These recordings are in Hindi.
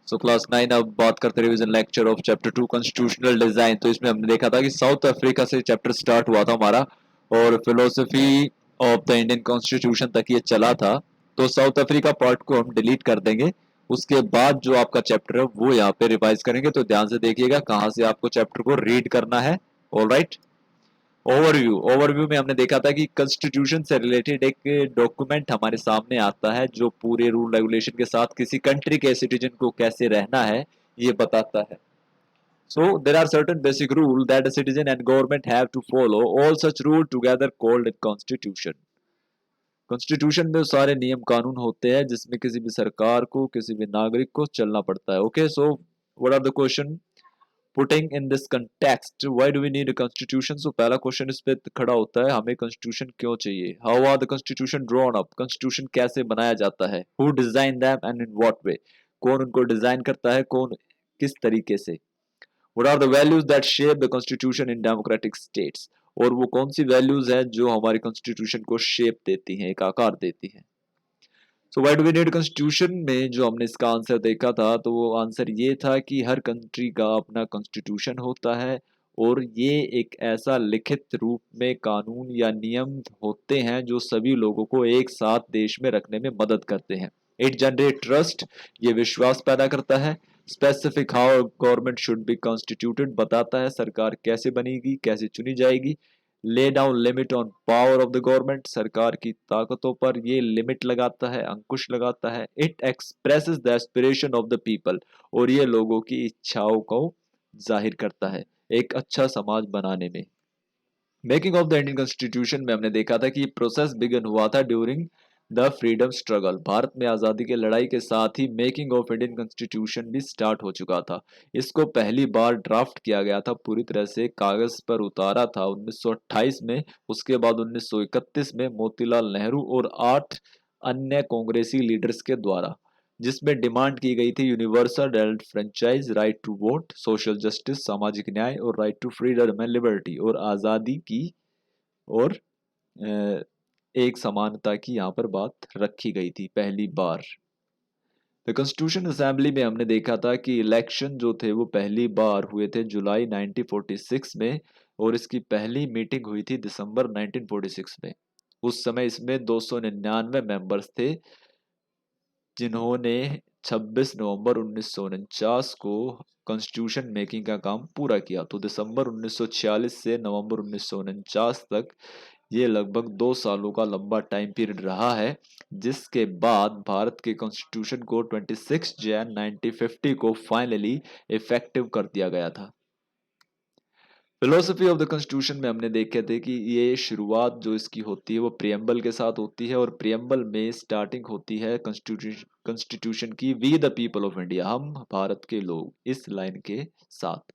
सो क्लास 9 अब बात करते हैं revision lecture of chapter 2 constitutional design. तो इसमें हमने देखा था कि साउथ अफ्रीका से चैप्टर स्टार्ट हुआ था हमारा और philosophy of the Indian constitution तक ये चला था। तो साउथ अफ्रीका पार्ट को हम डिलीट कर देंगे। उसके बाद जो आपका चैप्टर है वो यहाँ पे रिवाइज करेंगे। तो ध्यान से देखिएगा कहाँ से आपको चैप्टर को रीड करना है। ऑलराइट, ओवरव्यू में हमने देखा था कि कॉन्स्टिट्यूशन से रिलेटेड एक डॉक्यूमेंट हमारे सामने आता है जो पूरे रूल रेगुलेशन के साथ किसी कंट्री के सिटीजन को कैसे रहना है ये बताता है। So there are certain basic rules that a citizen and government have to follow. All such rules together called a constitution. Constitution में सारे नियम कानून होते हैं जिसमें किसी भी सरकार को किसी भी नागरिक को चलना पड़ता है। Okay, so what are the question putting in this context, why do we need a constitution? So पहला क्वेश्चन इस पे खड़ा होता है, हमें कॉन्स्टिट्यूशन क्यों चाहिए? How are the constitution drawn up? Constitution कैसे बनाया जाता है? Who design them and in what way? कौन उनको डिजाइन करता है, कौन किस तरीके से? What are the values that shape the constitution in democratic states? और वो कौन सी वैल्यूज हैं जो हमारी कॉन्स्टिट्यूशन को शेप देती हैं, एक आकार देती हैं? So why do we need constitution में जो हमने इसका आंसर देखा था तो वो आंसर ये था कि हर कंट्री का अपना कॉन्स्टिट्यूशन होता है और ये एक ऐसा लिखित रूप में कानून या नियम होते हैं जो सभी लोगों को एक साथ देश में रखने में मदद करते हैं। इट जनरेट ट्रस्ट, ये विश्वास पैदा करता है। Specific how government should be constituted, बताता है सरकार कैसे बनेगी, कैसे चुनी जाएगी। Lay down limit on power of the government, सरकार की ताकतों पर ये लिमिट लगाता है, अंकुश लगाता है। It expresses the aspiration of the people, और ये लोगों की इच्छाओं को जाहिर करता है एक अच्छा समाज बनाने में। Making of the Indian constitution में हमने देखा था कि ये प्रोसेस बिगन हुआ था during the freedom struggle. Bharat में आज़ादी की लड़ाई के साथ ही मेकिंग ऑफ इंडियन कॉन्स्टिट्यूशन भी स्टार्ट हो चुका था। इसको पहली बार ड्राफ्ट किया गया था, पूरी तरह से कागज पर उतारा था 1928 में। उसके बाद 1931 में मोतीलाल नेहरू और 8 अन्य कांग्रेसी लीडर्स के द्वारा, जिसमें डिमांड की गई थी universal and franchise, right to vote, social justice, सामाजिक न्याय और right to freedom and liberty, और आज़ादी की और एक समानता की यहाँ पर बात रखी गई थी पहली बार। द कॉन्स्टिट्यूशन असेंबली में हमने देखा था कि इलेक्शन जो थे वो पहली बार हुए थे जुलाई 1946 में, और इसकी पहली मीटिंग हुई थी दिसंबर 1946 में। उस समय इसमें 299 मेंबर्स थे जिन्होंने 26 नवंबर 1949 को कॉन्स्टिट्यूशन मेकिंग का काम पूरा किया। तो दिसंबर 1946 से नवंबर 1949 तक ये लगभग 2 सालों का लंबा टाइम पीरियड रहा है, जिसके बाद भारत के कॉन्स्टिट्यूशन को 26 जैन 1950 को फाइनली इफेक्टिव कर दिया गया था। फिलोसफी ऑफ द कॉन्स्टिट्यूशन में हमने देखे थे कि ये शुरुआत जो इसकी होती है वो प्रियम्बल के साथ होती है, और प्रियम्बल में स्टार्टिंग होती है कॉन्स्टिट्यूशन की, we the people of India, हम भारत के लोग, इस लाइन के साथ,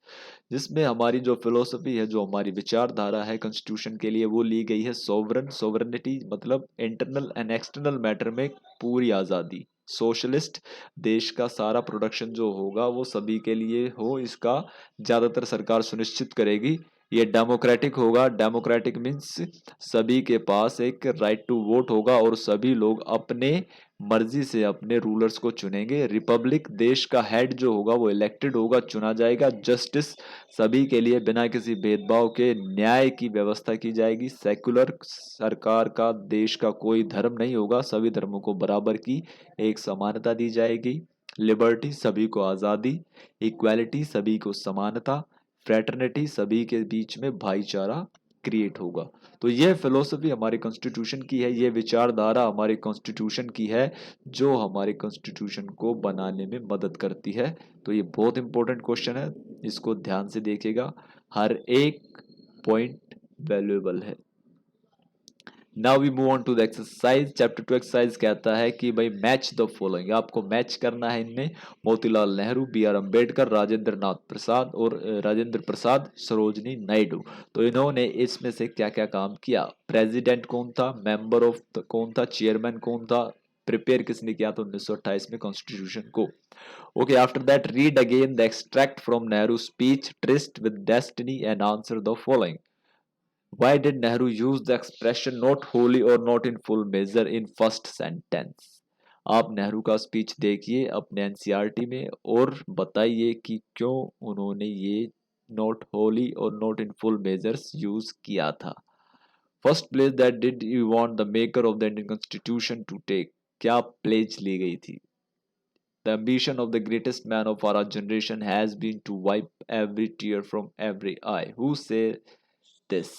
जिसमें हमारी जो फिलोसफी है, जो हमारी विचारधारा है कॉन्स्टिट्यूशन के लिए, वो ली गई है सोवरेनिटी, मतलब इंटरनल एंड एक्सटर्नल मैटर में पूरी आज़ादी। सोशलिस्ट, देश का सारा प्रोडक्शन जो होगा वो सभी के लिए हो, इसका ज़्यादातर सरकार सुनिश्चित करेगी। ये डेमोक्रेटिक होगा, डेमोक्रेटिक मीन्स सभी के पास एक राइट टू वोट होगा और सभी लोग अपने मर्जी से अपने रूलर्स को चुनेंगे। रिपब्लिक, देश का हेड जो होगा वो इलेक्टेड होगा, चुना जाएगा। जस्टिस, सभी के लिए बिना किसी भेदभाव के न्याय की व्यवस्था की जाएगी। सेक्युलर, सरकार का, देश का कोई धर्म नहीं होगा, सभी धर्मों को बराबर की एक समानता दी जाएगी। लिबर्टी, सभी को आज़ादी। इक्वालिटी, सभी को समानता। फ्रेटर्निटी, सभी के बीच में भाईचारा क्रिएट होगा। तो यह फिलोसफी हमारे कॉन्स्टिट्यूशन की है, यह विचारधारा हमारे कॉन्स्टिट्यूशन की है जो हमारे कॉन्स्टिट्यूशन को बनाने में मदद करती है। तो ये बहुत इंपॉर्टेंट क्वेश्चन है, इसको ध्यान से देखिएगा, हर एक पॉइंट वैल्यूएबल है। Now we move on to the exercise. Chapter 2 exercise कहता है कि भाई मैच द फॉलोइंग, आपको मैच करना है इनमें मोतीलाल नेहरू, बी आर अम्बेडकर, राजेंद्र नाथ प्रसाद और राजेंद्र प्रसाद, सरोजनी नायडू। तो इन्होंने इसमें से क्या क्या काम किया? प्रेसिडेंट कौन था, मेंबर ऑफ कौन था, चेयरमैन कौन था, प्रिपेयर किसने किया था 1928 में कॉन्स्टिट्यूशन को? Okay, after that read again the extract from Nehru speech tourist with destiny and answer the following. Why did Nehru use the expression not wholly or not in full measure in first sentence? आप नेहरू का स्पीच देखिए अपने एनसीईआरटी में और बताइए कि क्यों उन्होंने ये नॉट होली और not in full measures use किया था। First place that did you want the maker of the Indian constitution to take, क्या प्लेज ली गई थी। The ambition of the greatest man of our generation has been to wipe every tear from every eye. Who say this?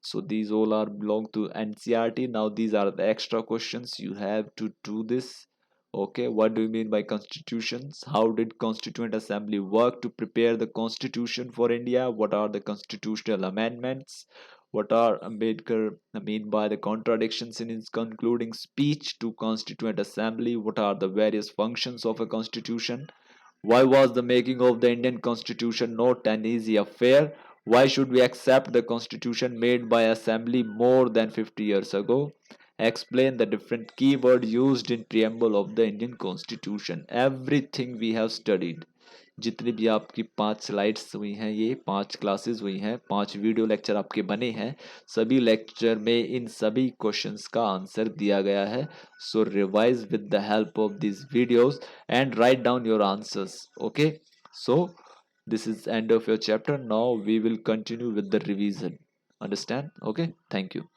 So these all are belong to NCRT. Now these are the extra questions you have to do this. Okay, what do you mean by constitutions? How did Constituent Assembly work to prepare the constitution for India? What are the constitutional amendments? What are Ambedkar mean by the contradictions in his concluding speech to Constituent Assembly? What are the various functions of a constitution? Why was the making of the Indian Constitution not an easy affair? Why should we accept the Constitution made by Assembly more than 50 years ago? Explain the different keywords used in preamble of the Indian Constitution. Everything we have studied. जितनी भी आपकी 5 स्लाइड्स हुई हैं, ये 5 क्लासेस हुई हैं, 5 वीडियो लेक्चर आपके बने हैं, सभी लेक्चर में इन सभी क्वेश्चंस का आंसर दिया गया है। So revise with the help of this videos and write down your answers. Okay, so this is end of your chapter. Now we will continue with the revision. Understand? Okay, thank you.